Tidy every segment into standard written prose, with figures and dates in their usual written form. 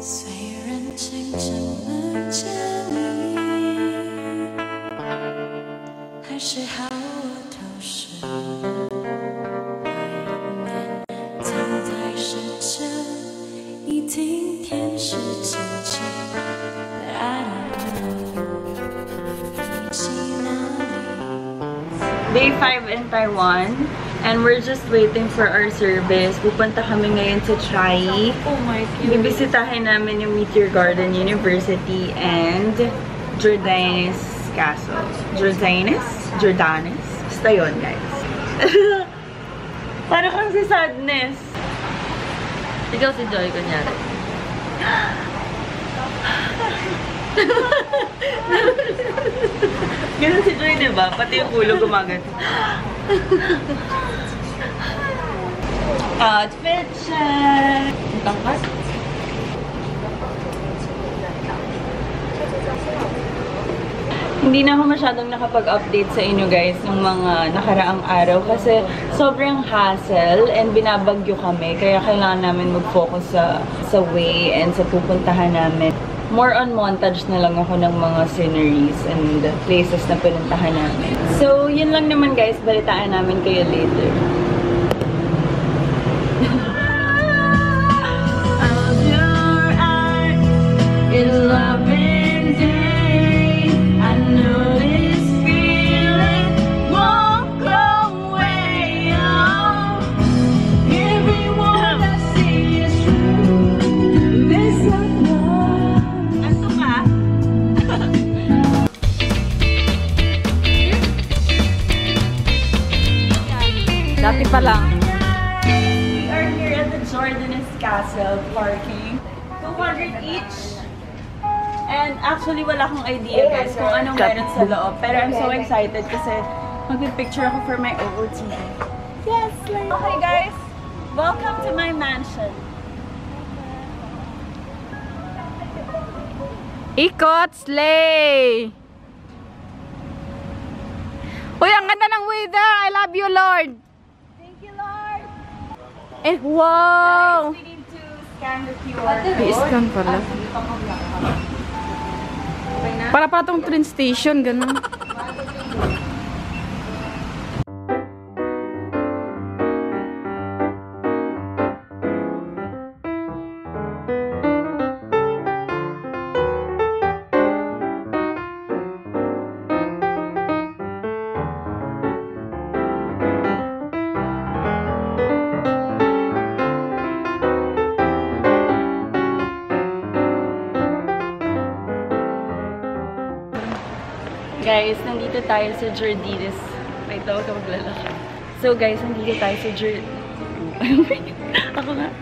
虽然清晨梦见你，还是好我头饰怀念，曾在试着一听天使轻轻 But I don't know 飞机哪里。 Day 5 in Taiwan, and we're just waiting for our service. Pupunta kami ngayon sa Chiayi. Oh my God. Bibisitahin namin yung Meteor Garden University and Jordanes Castle. Jordanes? Basta yun, guys. Para kang si Sadness. Ikaw si Joy, kunyari. Ganun si Joy, diba? Pati yung ulo gumagat. Outfit check! Tangkas? Hindi na ako masyadong nakapag-update sa inyo guys ng mga nakaraang araw kasi sobrang hassle and binabagyo kami kaya kailangan namin mag-focus sa way and sa pupuntahan namin. More on montage na lang ako ng mga sceneries and places na pinuntahan namin. So, yun lang naman guys. Balitaan namin kayo later. Dati pa lang. We are here at the Jordanes Castle parking. 200 each. And actually, wala akong idea guys kung anong meron sa loob. Pero I'm so excited kasi magpipicture ako for my OOTD. Yes! Okay guys, welcome to my mansion. Ikot, slay! Uy, ang ganda ng weather! I love you, Lord! Thank you, Lord! Eh, wow! Guys, we need to scan the QR code. I-scan pala. Para pa tong train station, ganun. Guys, nandito tayo sa Jordanes. Wait, tawag ka maglalakad. So guys, nandito tayo sa Ako nga.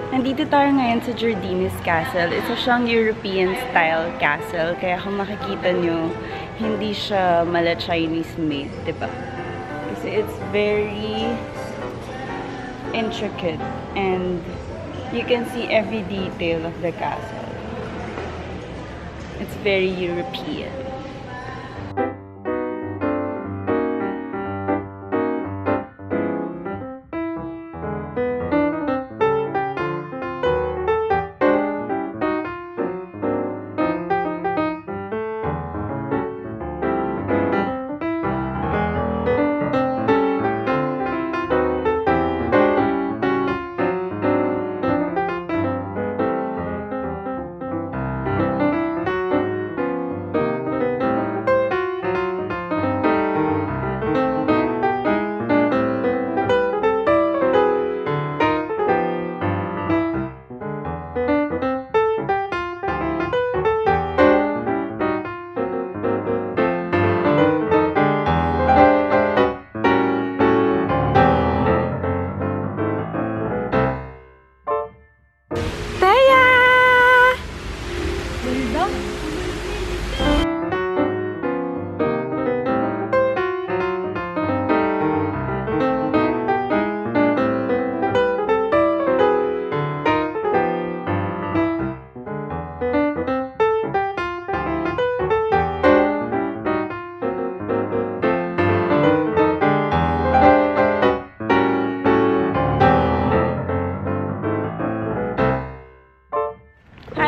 Nandito tayo ngayon sa Jordanes Castle. Isa siyang European-style castle. Kaya kung makikita nyo, hindi siya mala Chinese made, diba? Kasi it's very intricate and you can see every detail of the castle. It's very European.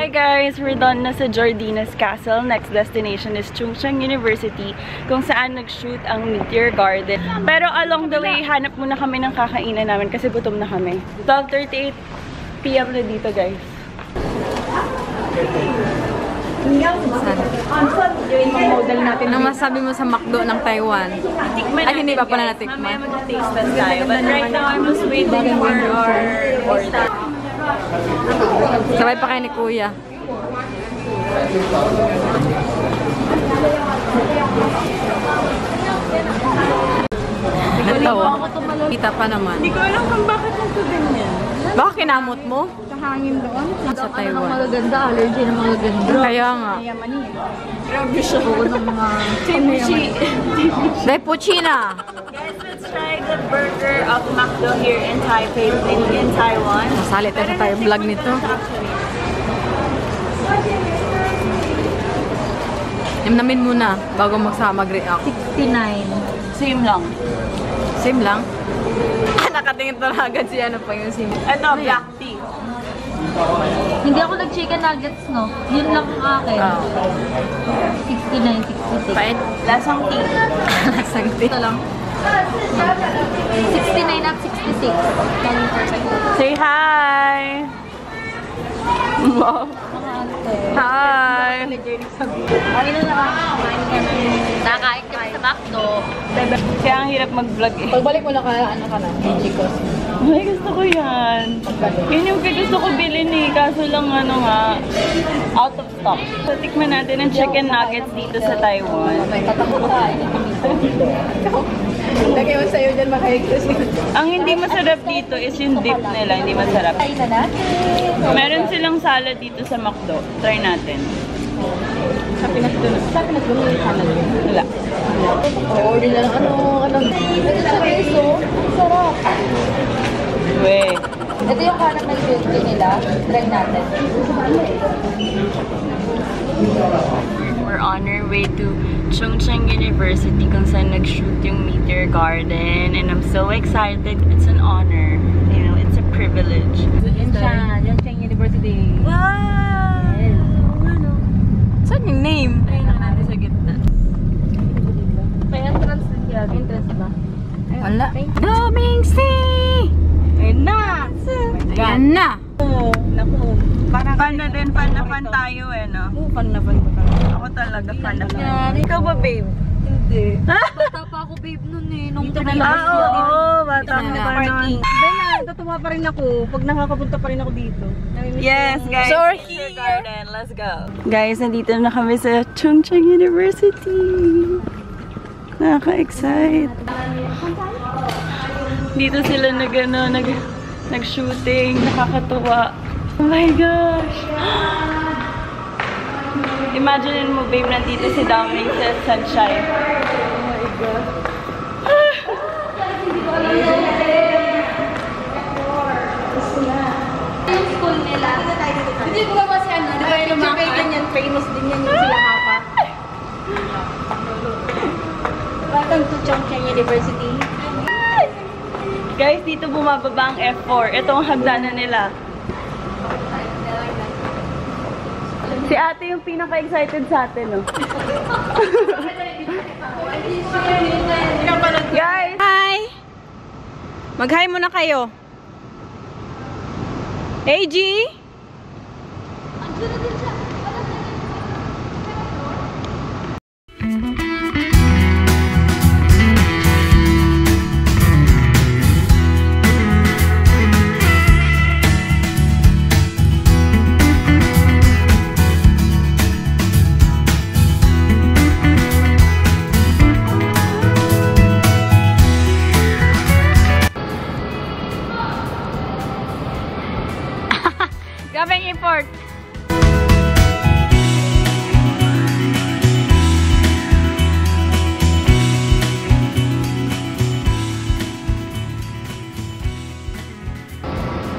Hi guys! We're done na sa Jordinas Castle. Next destination is Chungcheong University, kung saan nag-shoot ang Meteor Garden. Pero along the way, hanap muna kami ng kakainan namin kasi gutom na kami. 12:38 PM na dito guys. Model natin. Ano masabi mo sa McDo ng Taiwan? Ay, hindi pa pala natikman. Mamaya mag-taste test tayo. But right now, I'm just waiting for our order. Sabay pa kayo ni Kuya. Ito, kita pa naman. Hindi ko alam kung bakit nito ganyan. Baka kinamot mo? Hangin doon. Sa Taiwan. Magaganda, allergy ng mga ganda. Kaya nga. Grabe siya. Oo, ng mga Dahil Puchina. Guys, let's try the burger of McDo here in Taipei, in Taiwan. Masali tayo sa tayo vlog nito. Namnamin muna bago mag-react. 69. Same lang. Same lang. Nakatingin to na agad si ano pa yung sim. Ano, black tea. Hindi ako nag-chicken nuggets, no? Yun lang ang akin. 69, 66. Pait. Lasang tea. Lasang tea. Ito lang. 69 at 66. Perfect. Say hi! Wow. Hi! Nakain kami sa McDo. Kaya ang hirap mag-vlog eh. Pagbalik mo na ano ka na? Chicos. Ay, gusto ko yan. Yun yung gusto ko bilhin eh. Kaso lang ano nga, out of stock. So, tikman natin ang chicken nuggets dito sa Taiwan. Tatakbo ka. Lagay mo sa'yo dyan makahigtos. Ang hindi masarap dito is yung dip nila. Hindi masarap. Meron silang salad dito sa McDo. Try natin. Sa Pinas doon yung salad. Wala. Oo, yun lang ano. Sarap. Weh. Ito yung kanan na i-build nila. Try natin. We're on our way to Chungcheong University kung saan nag-shoot yung Meteor Garden. And I'm so excited. It's an honor. You know, it's a privilege. Yan siya. Chungcheong University. Wow! Saan yung name? Ayun na natin sa gitna. May entrance din yan. Entrance ba? Wala. Blooming Sea! Ayun na! Yan na! Naku. Fan na din, fan na fan tayo eh, no? Pan na pan ko. Ako talaga fan na fan. Ikaw ba, babe? Hindi. Bata pa ako, babe, nun eh. Nung Oo, bata mo pa nun. Natutuwa pa rin ako pag nakakapunta pa rin ako dito. Yes, guys. So we're Meteor here. Garden. Let's go. Guys, nandito na kami sa Chungcheong University. Nakaka-excite. Dito sila nag-shooting. Nakakatuwa. Oh my gosh. Imagine mo, babe, nandito si Dominic sa Sunshine. Oh my God. Yung school nila. Hindi ko ba si ano? Di ba yung lumakad? Yan, famous din yan yung sila Hapa. Welcome to Chungcheong University. Guys, dito bumababa ang F4. Ito ang hagdanan nila. Si ate yung pinaka-excited sa atin, no? Guys! Hi! Mag-hi muna kayo. AG? Gabing import.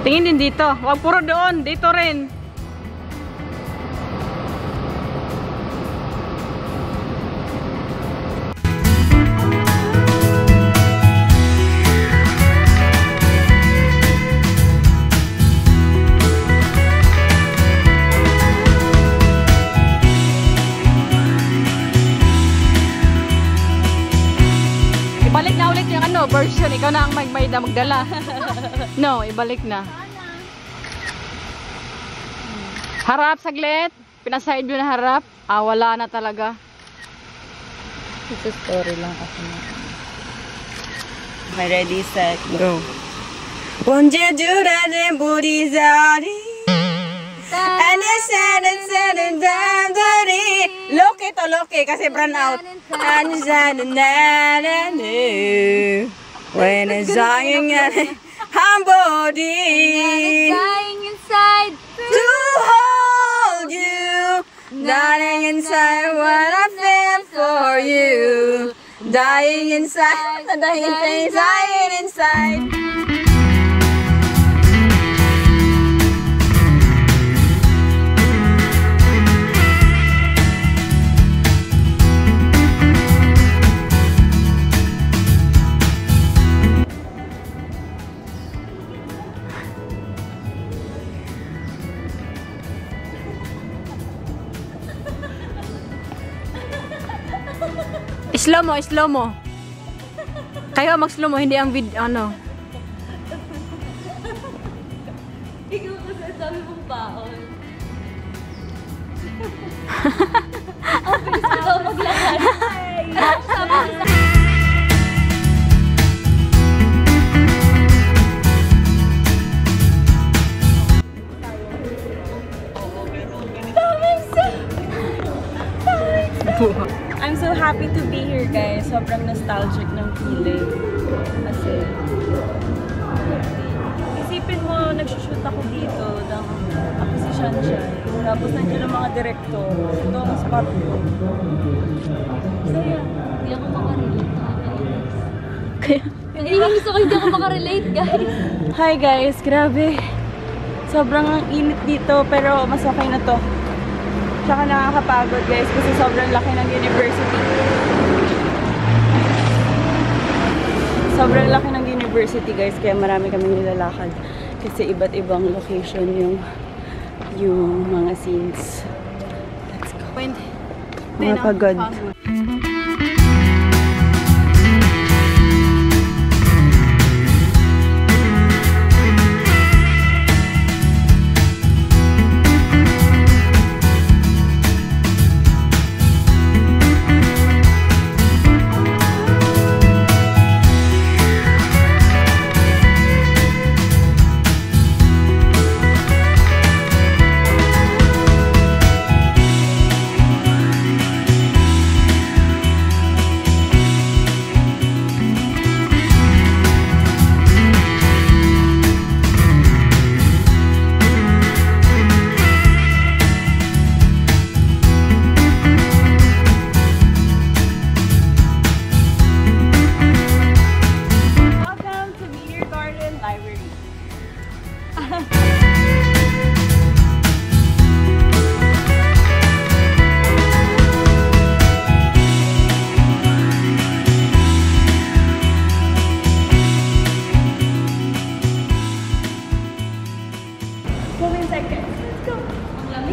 Tingin din dito. Huwag puro doon. Dito rin. Ikaw na ang magbayad na magdala. No, ibalik na. Harap saglit. Pinaside view na harap. Ah, wala na talaga. Ito story lang ako na. Okay, ready, set, go. 언제 두라는 보리자리 아니사는 담들이 Loke to loke kasi brown out. Anisa는 나라는 When it's dying I'm body Dying inside. to hold you Dying inside what I feel for you Dying inside, dying inside Slow mo, slow mo. Kayo mag-slow mo, hindi ang ano. Ikaw kasi sabi mong baon. Ang bilis ko daw maglakad. Sabi ko sa I'm so happy to be here, guys. Sobrang nostalgic ng feeling. Kasi, isipin mo, nagsushoot ako dito. Ako si Shanshan. Tapos nandiyan ang mga director. Ito ang spot ko. Saya. Hindi ako makarelate. Hindi gusto ko, hindi ako makarelate, guys. Hi, guys. Grabe. Sobrang ang init dito, pero mas okay na to. Tsaka nakakapagod, guys, kasi sobrang laki ng university. Sobrang laki ng university, guys, kaya marami kaming nilalakad. Kasi iba't ibang location yung mga scenes. Let's go. Nakapagod.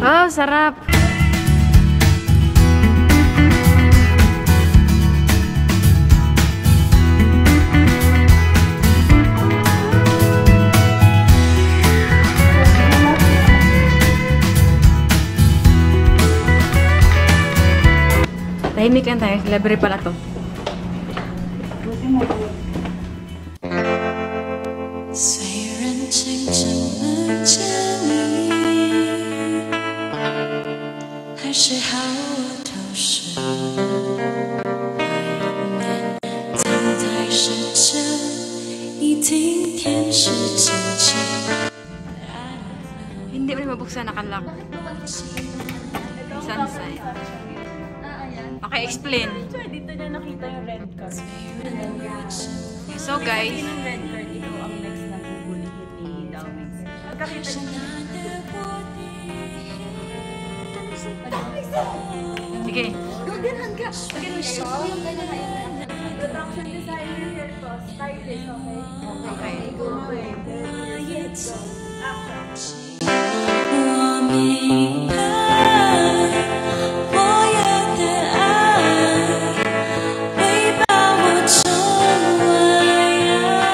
Oh, sarap. Tahimik lang tayo. Library pala to. Hindi mo na mabuksan, nakanlock. Sunshine. Okay, explain. Dito na nakita yung red card. So guys, Yung red card, ito ang next na pupulihin ni Dawings. Pagkakita niyo sige. Gaganan ka. Ganun ka. production designer here to, stylist, okay? Okay. Action. 我明白，我要的爱会把我宠坏。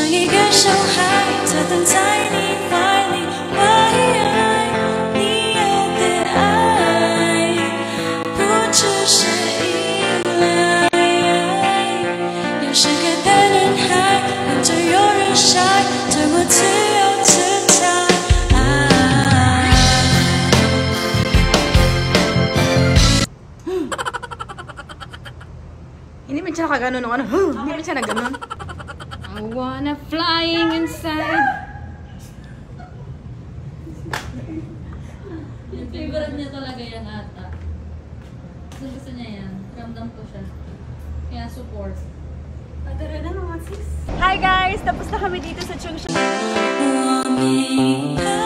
像一个小孩在等待你怀里，你要的爱不只是依赖。要是个大男孩，看着有人晒，对我自由自在。 Hindi man siya nakaganon ng ano. Hindi man siya naganon. I wanna flying inside. Yung favorite niya talaga yan ata. Gusto niya yan. Ramdam ko siya. Kaya support. Tara na naman sis. Hi guys! Tapos na kami dito sa Chungsha. 我明白。